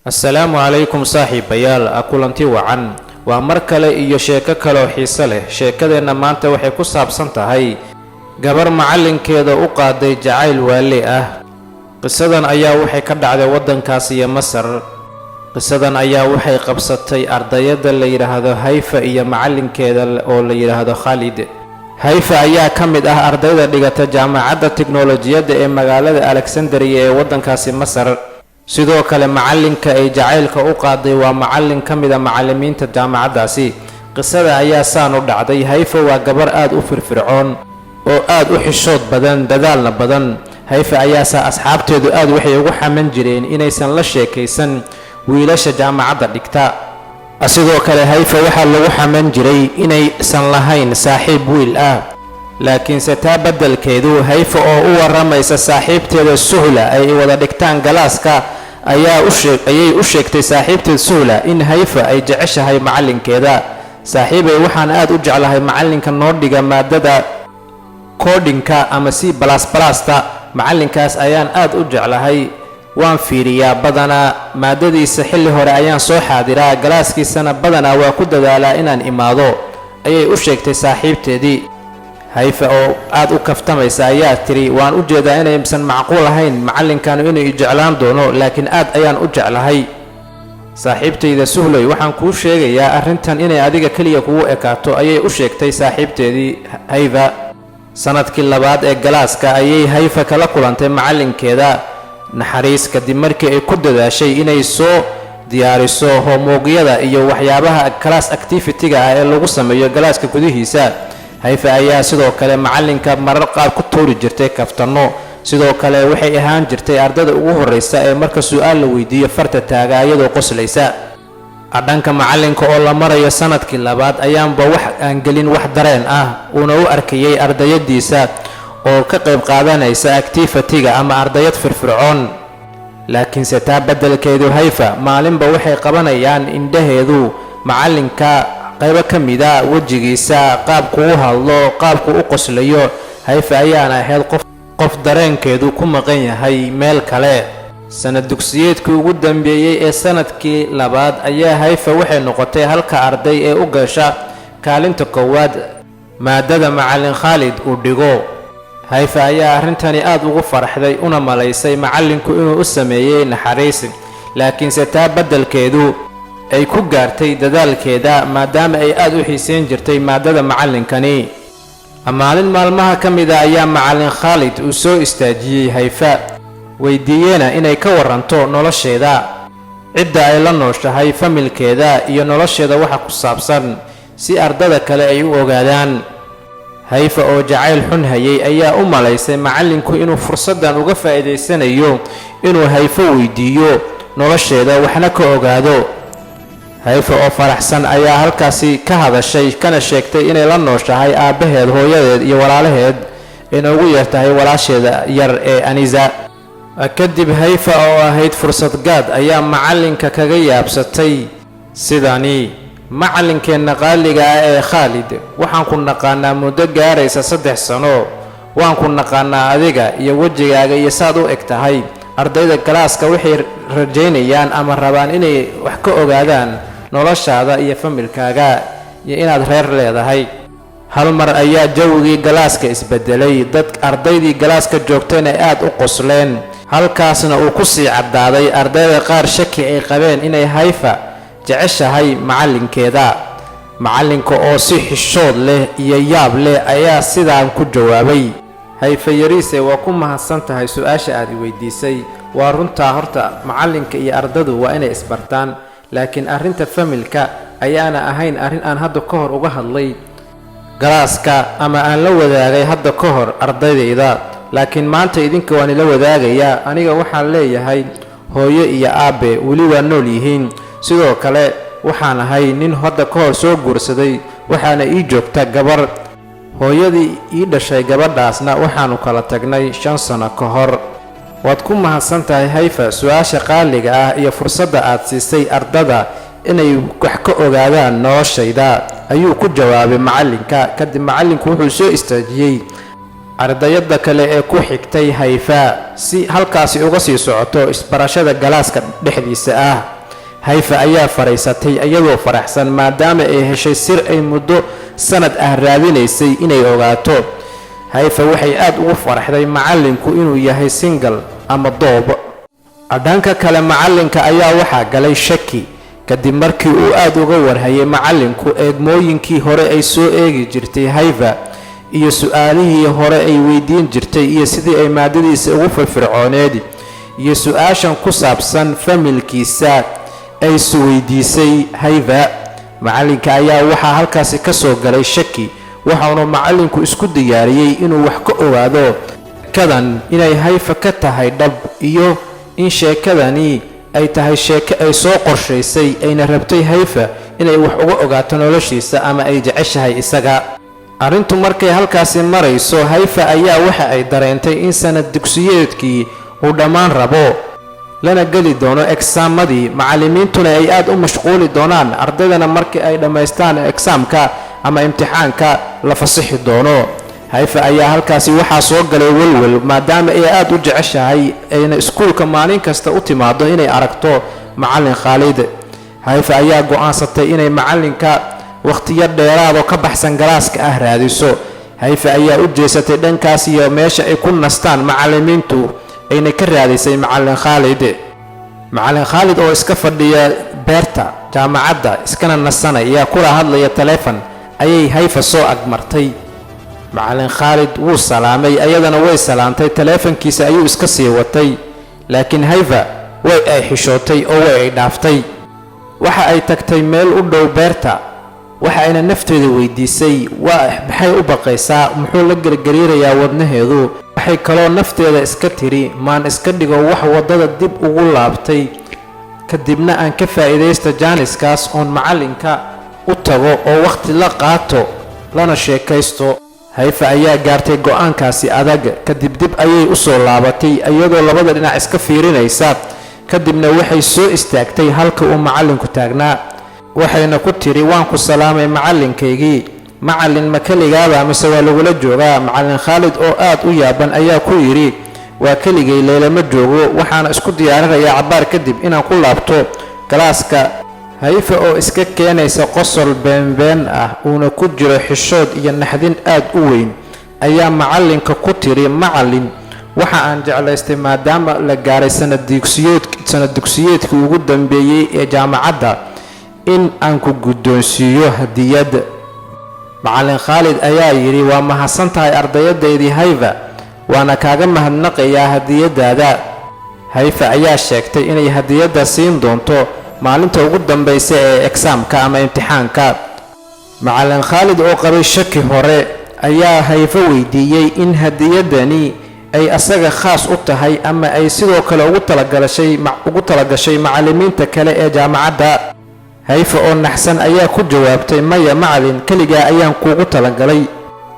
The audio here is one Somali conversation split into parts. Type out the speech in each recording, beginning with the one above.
السلام عليكم صاحب بيال أكلنتي وعن ومركله iyo sheeko kale oo xiiso leh sheekadeena maanta waxay ku saabsan tahay gabar macalinkeeda u qaaday jacayl waali ah qisadan ayaa waxay ka dhacday wadankaas iyo Masar qisadan ayaa waxay qabsatay ardayda la yiraahdo Hayfa iyo macalinkeeda oo la yiraahdo Khalid Hayfa ayaa kamid ah ardayda dhigata jaamacadda tiknoolajiyada ee magaalada Alexandria ee wadankaas Masar sidoo kale macalinka ay jacaylka u qaaday waa macalin kamid ah macallimiinta jaamacadaasi qisada ayaa saan u dhacday Hayfa waa gabar aad u firfircoon oo aad u xishood badan dadaalna badan Hayfa ayaa asxaabteedu aad waxay ugu xaman jireen inaysan la sheekaysan wiilasha jaamacadda dhigta sidoo kale Hayfa waxa lagu xaman jiray inaysan lahayn saaxiib wiil ah laakiin taa badalkeedu Hayfa oo u waramaysa saaxiibteeda Suhla ay wada dhigtaan galaaska ayaa u sheegtay saaxiibteeda Suhla in Hayfa ay jeceshahay macalinkeeda saaxiibay waxaan aad u jeclahay macalinka noo dhiga maadada codingka ama C++ macalinkaas ayaan aad u jeclahay waan fiiriyaa badana maadadiisa xilli hore ayaan soo xaadiraa galaaskiisana badana waa ku dadaalaa inaan imaado ayay u sheegtay saaxiibteedii Hayfa oo aad u kaftamaysa ayaa tiri waan u jeedaa inaysan macquul ahayn macalinkan inuu i jeclaan doono laakiin aad ayaan u jeclahay saaxiibteyda Suhlay waxaan kuu sheegayaa arrintan inay adiga kaliya kugu ekaato ayay u sheegtay saaxiibteedii Hayfa sanadkii labaad ee galaaska ayay Hayfa kala kulantay macalinkeeda naxariis kadib markii ay ku dadaashay inay soo diyaariso homework-yada iyo waxyaabaha class activity-ga ee lagu sameeyo galaaska gudihiisa Hayfa ayaa sidoo kale macalinka marar qaar ku toori jirtay kaftano sidoo kale waxay ahaan jirtay ardayda ugu horeysa ee marka su'aal la weydiiyo farta taaga iyadoo qoslaysa dhanka macalinka oo la marayo sanadkii labaad ayaanba wax aan gelin wax dareen ah una u arkayay ardaydiisa oo ka qayb qaadanaysa activity-ga ama ardayad firfircoon laakiin taa badalkeedu Hayfa maalinba waxay qabanayaan indhaheedu macalinka qaybo kamida wajigiisa qaabku u hadlo qaabku u qoslayo Hayfa ayaana ahayd qof dareenkeedu ku maqan yahay meel kale sanad dugsiyeedkii ugu dambeeyay ee sanadkii labaad ayaa Hayfa waxay noqotay halka arday ee u gasha kaalinta koowaad maadada macalin Khalid uu dhigo Hayfa ayaa arrintani aad ugu faraxday una malaysay macalinku inuu u sameeyay naxariis laakiin taa badalkeedu ay ku gaartay dadaalkeeda maadaama ay aad u xiiseen jirtay maadada macalinkani maalin maalmaha kamida ayaa macalin Khalid uu soo istaajiyay Hayfa weydiiyena inay ka waranto nolosheeda cidda ay la nooshahay familkeeda iyo nolosheeda waxa ku saabsan si ardada kale ay u ogaadaan Hayfa oo jacayl xun hayay ayaa u malaysay macalinku inuu fursadan uga faa'iideysanayo inuu Hayfa weydiiyo nolosheeda waxna ka ogaado Hayfa oo faraxsan ayaa halkaasi ka hadashay kana sheegtay inay la nooshahay aabaheed hooyadeed iyo walaalaheed in ugu yartahay walaasheeda yar ee Aniza kadib Hayfa oo ahayd fursad gaad ayaa macalinka kaga yaabsatay sidani macalinkeena qaaliga ah ee Khalid waxaan ku naqaanaa muddo gaaraysa 3 sano waan ku naqaanaa adiga iyo wajigaaga iyo saad u egtahay ardayda galaaska waxay rajeynayaan ama rabaan inay wax ka ogaadaan noloshaada iyo familkaaga iyo inaad reer leedahay hal mar ayaa jawigii galaaska isbedelay dad ardaydii galaaska joogtayna aad u qosleen halkaasna uu ku sii cadaaday ardayda qaar shaki ay qabeen inay Hayfa jeceshahay macalinkeeda macalinka oo si xishood leh iyo yaab leh ayaa sidaan ku jawaabay Hayfa yariise waa ku mahadsan tahay su'aasha aad weydiisay waa runta horta macalinka iyo ardadu waa inay isbartaan laakiin arrinta familka ayaana ahayn arrin aan hadda ka hor uga hadlay galaaska ama aan la wadaagay hadda ka hor ardaydeeda laakiin maanta idinka waan la wadaagayaa aniga waxaan leeyahay hooyo iyo aabe wali waa nool yihiin sidoo kale waxaan ahay nin hadda ka hor soo guursaday waxaana ii joogta gabar hooyadii ii dhashay gabadhaasna waxaanu kala tagnay 5 sano ka hor waad ku mahadsan tahay Hayfa su'aasha qaaliga ah iyo fursadda aad siisay ardada inay wax ka ogaadaan noloshayda ayuu ku jawaabay macalinka kadib macalinku wuxuu soo istaajiyay ardayda kale ee ku xigtay Hayfa si halkaasi uga sii socoto isbarashada galaaska dhexdiisa ah hayfa ayaa fariisatay iyadoo faraxsan maadaama ay heshay sir ay muddo sanad ah raadinaysay inay ogaato. hayfa waxay aad ugu faraxday macallinku inuu yahay single ama doob. dhanka kale macallinka ayaa waxaa galay shaki kadib markii uu aad uga warhayay macallinku eegmooyinkii hore ay soo eegi jirtay hayfa iyo su'aalihii hore ay weydiin jirtay iyo sidii ay maadadiisa ugu firfircooneed iyo su'aashan ku saabsan familkiisa ay isweydiisay hayfa. macallinka ayaa waxaa halkaasi ka soo galay shaki waxaanu macallinku isku diyaariyey inuu wax ka ogaado sheekadan inay hayfa ka tahay dhab iyo in sheekadani ay tahay sheeko ay soo qorshaysay ayna rabtay hayfa inay wax uga ogaato noloshiisa ama ay jeceshahay isaga. arrintu markay halkaasi marayso hayfa ayaa waxa ay dareentay in sanad dugsiyeedkii uu dhammaan rabo lana geli doono exaamadii macallimiintuna ay aad u mashquuli doonaan ardaydana markii ay dhammaystaan exaamka ama imtixaanka la fasixi doono. hayfa ayaa halkaasi waxaa soo galay walwal maadaama ay aad u jeceshahay ayna iskuulka maalin kasta u timaado inay aragto macallin Khaalid. hayfa ayaa go'aansatay inay macallinka waqtiyo dheeraad ka baxsan galaaska ah raadiso. hayfa ayaa u jeesatay dhankaas iyo meesha ay ku nastaan macallimiintu ayna ka raadisay macallin Khaalid. macallin Khaalid oo iska fadhiya beerta jaamacadda iskana nasanaya kula hadlaya telefoon ayay hayfa soo agmartay. macallin Khaalid wuu salaamay ayadana way salaantay teleefankiisa ayuu iska sii watay laakiin hayfa way ay xishootay oo way ay dhaaftay. waxa ay tagtay meel u dhow beerta waxa ayna nafteeda weydiisay maxay u baqaysaa muxuu la gargariirayaa wadnaheedu. waxay kaloo nafteeda iska tiri maan iska dhigo wax wadada dib ugu laabtay kadibna aan ka faa'iideysto jaaniskaas oon macallinka u tago oo waqti la qaato lana sheekaysto. hayfa ayaa gaartay go'aankaasi adag kadib dib ayay u soo laabatay iyadoo labada dhinac iska fiirinaysa kadibna waxay soo istaagtay halka uu macallinku taagnaa waxayna ku tiri waan ku salaamay macallinkaygii. macallin ma kaligaaba mise waa lagula joogaa? macallin Khaalid oo aad u yaaban ayaa ku yiri waa kaligay leelama joogo waxaana isku diyaarinayaa cabaar kadib inaan ku laabto galaaska. hayfa oo iska keenaysa qosol beenbeen ah uuna ku jiro xishood iyo naxdin aad u weyn ayaa macallinka ku tiri macallin waxa aan jeclaystay maadaama la gaaray sanad dugsiyeedkii ugu dambeeyay ee jaamacadda in aan ku guddoonsiiyo hadiyad. macallin Khaalid ayaa yiri waa mahadsantahay ardaydaydii hayfa waana kaaga mahadnaqayaa hadiyadaada. hayfa ayaa sheegtay inay hadiyadda siin doonto maalinta ugu dambaysa ee exaamka ama imtixaanka. macallin Khaalid oo qabay shaki hore ayaa hayfa weydiiyey in hadiyadani ay asaga khaas u tahay ama ay sidoo kale ugu talagashay macallimiinta kale ee jaamacadda. hayfa oo naxsan ayaa ku jawaabtay maya macallin kaligaa ayaan kuugu talagalay.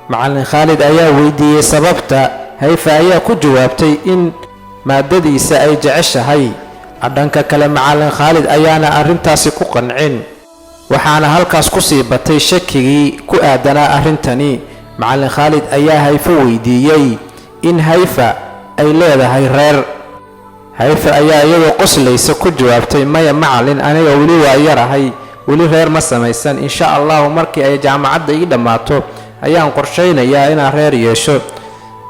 macallin Khaalid ayaa weydiiyey sababta. hayfa ayaa ku jawaabtay in maadadiisa ay jeceshahay. dhanka kale macallin Khaalid ayaana arrintaasi ku qancin waxaana halkaas ku sii batay shakigii ku aadanaa arrintani. macallin Khaalid ayaa hayfa weydiiyey in hayfa ay leedahay reer. hayfa ayaa iyadoo qoslaysa ku jawaabtay maya macallin aniga weli waa yarahay weli reer ma samaysan insha Allah markii ay jaamacadda ii dhammaato ayaan qorsheynayaa inaan reer yeesho.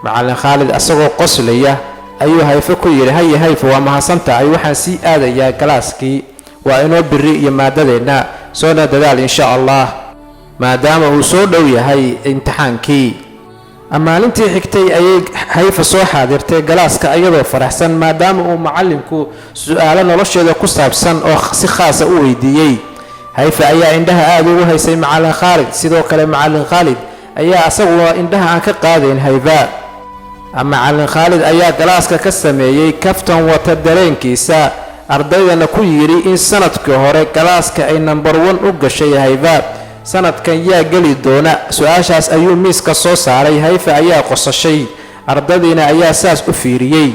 macallin Khaalid asagoo qoslaya ayuu hayfa ku yiri hayfa waa mahadsantahay waxaan sii aadayaa galaaskii waa inoo biri iyo maadadeena soo dadaal insha Allah maadaama uu soo dhow yahay imtixaankii. maalintii xigtay ayay hayfa soo xaadirtay galaaska iyadoo faraxsan maadaama uu macallinku su'aalo nolosheeda ku saabsan oo si khaas ah u weydiiyey. hayfa ayaa indhaha aad ugu haysay macallin Khaalid sidoo kale macallin Khaalid ayaa asaguna indhaha aan ka qaadayn hayfa. macallin Khaalid ayaa galaaska ka sameeyay kaftan wata dareenkiisa ardaydana ku yiri in sanadkii hore galaaska ay number 1 u gashay hayfa sanadkan yaa gali doona. su'aashaas ayuu miiska soo saaray. hayfa ayaa qosashay ardaydiina ayaa saas u fiiriyey.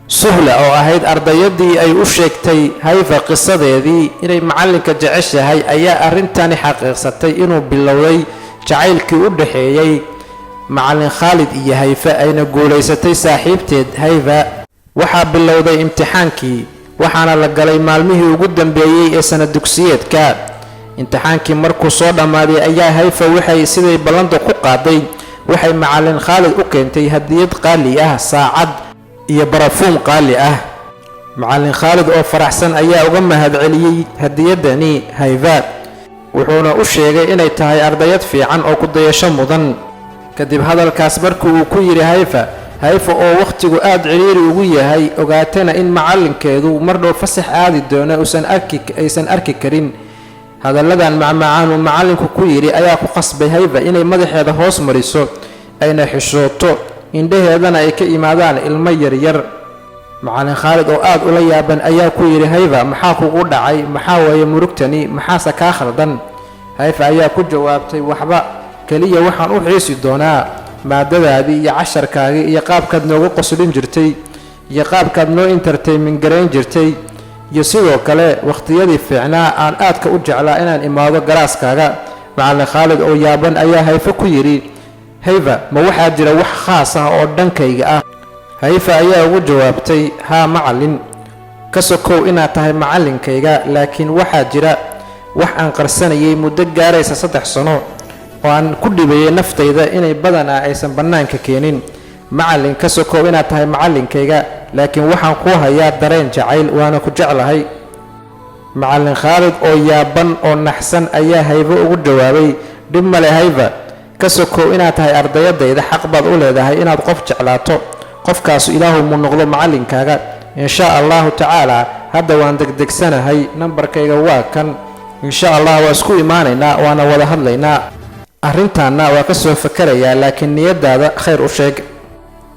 suhla oo ahayd ardayadii ay u sheegtay hayfa qisadeedii inay macallinka jeceshahay ayaa arrintani xaqiiqsatay inuu bilowday jacaylkii u dhaxeeyay macallin Khaalid iyo hayfa ayna guuleysatay saaxiibteed hayfa. waxaa bilowday imtixaankii waxaana la galay maalmihii ugu dambeeyey ee sanad dugsiyeedka. imtixaankii markuu soo dhammaaday ayaa hayfa waxay siday ballanta ku qaaday waxay macallin Khaalid u keentay hadiyad qaali ah, saacad iyo barafuum qaali ah. macallin Khaalid oo faraxsan ayaa uga mahadceliyey hadiyadani hayfa, wuxuuna u sheegay inay tahay ardayad fiican oo ku dayasho mudan. kadib hadalkaas markii uu ku yidhi hayfa oo wakhtigu aad ciriiri ugu yahay, ogaatana in macallinkeedu mar dhow fasax aadi doono aysan arki karin. hadalladan macmacaan uu macallinku ku yidhi ayaa ku qasbay hayfa inay madaxeeda hoos mariso, ayna xishooto, indhaheedana ay ka imaadaan ilmo yaryar. macallin Khaalid oo aad ula yaaban ayaa ku yidhi hayfa, maxaa kugu dhacay? maxaa weeye murugtani? maxaase kaa khaldan? hayfa ayaa ku jawaabtay, waxba, keliya waxaan u xiisi doonaa maadadaadii iyo casharkaagii iyo qaabkaad nooga qoslin jirtay iyo qaabkaad noo entertainment garayn jirtay, iyo sidoo kale wakhtiyadii fiicnaa aan aadka u jeclaa inaan imaado galaaskaaga. macallin Khaalid oo yaaban ayaa hayfa ku yidhi, hayfa, ma waxaa jira wax khaas ah oo dhankayga ah? hayfa ayaa ugu jawaabtay, haa macallin, ka sokow inaad tahay macallinkayga, laakiin waxaa jira wax aan qarsanayay muddo gaaraysa 3 sano oo aan ku dhibayay naftayda inay badanaa aysan bannaanka keenin. macallin, ka sokow inaad tahay macallinkayga, laakiin waxaan ku hayaa dareen jacayl, waana ku jeclahay. macallin Khaalid oo yaaban oo naxsan ayaa hayfa ugu jawaabay, dhib male hayfa, ka sokow inaad tahay ardayadayda, xaq baad u leedahay inaad qof jeclaato. qofkaasu ilaahu mu noqdo macallinkaaga insha allahu tacaala. hadda waan degdegsanahay, nambarkayga waa kan, insha allah waa isku imaanaynaa, waana wada hadlaynaa. arrintaanna waa ka soo fakarayaa, laakiin niyadaada khayr u sheeg.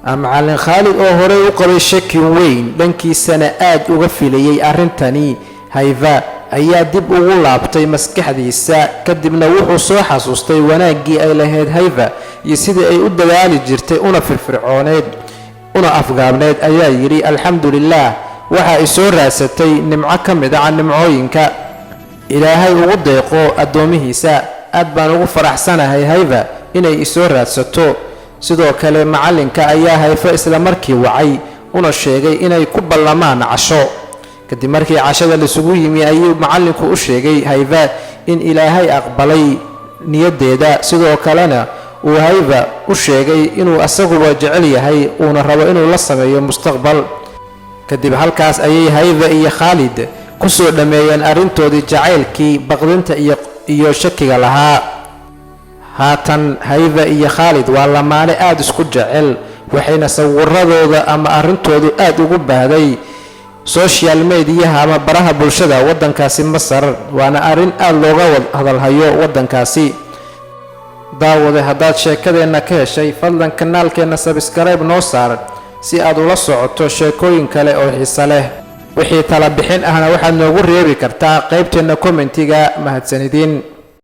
macallin Khaalid oo horey u qabay shaki weyn, dhankiisana aad uga filayay arrintani hayfa, ayaa dib ugu laabtay maskaxdiisa. kadibna wuxuu soo xasuustay wanaaggii ay lahayd hayfa iyo sidii ay u dadaali jirtay, una firfircooneed, una afgaabneed. ayaa yidhi, alxamdulilaah, waxa ay soo raadsatay nimco ka mid ah nimcooyinka ilaahay ugu deeqo addoomihiisa. aad baan ugu faraxsanahay hayfa inay isoo raadsato. sidoo kale macallinka ayaa hayfa isla markii wacay, una sheegay inay ku ballamaan casho. kadib markii cashada laisugu yimi ayuu macallinku u sheegay hayfa in ilaahay aqbalay niyaddeeda, sidoo kalena uu hayfa u sheegay inuu asaguba jecel yahay, uuna rabo inuu la sameeyo mustaqbal. kadib halkaas ayay hayfa iyo Khaalid ku soo dhammeeyeen arrintoodii jacaylkii, baqdinta iyo shakiga lahaa. haatan hayfa iyo Khaalid waa lamaane aad isku jecel, waxayna sawiradooda ama arrintoodu aad ugu baahday social mediaha ama baraha bulshada waddankaasi Masar, waana arrin aad looga hadalhayo waddankaasi. daawade, haddaad sheekadeenna ka heshay, fadlan kanaalkeenna subscribe noo saar si aad ula socoto sheekooyin kale oo xiiso leh. wixii tala bixin ahna waxaad noogu reebi kartaa qaybteenna commentiga. mahadsanidin.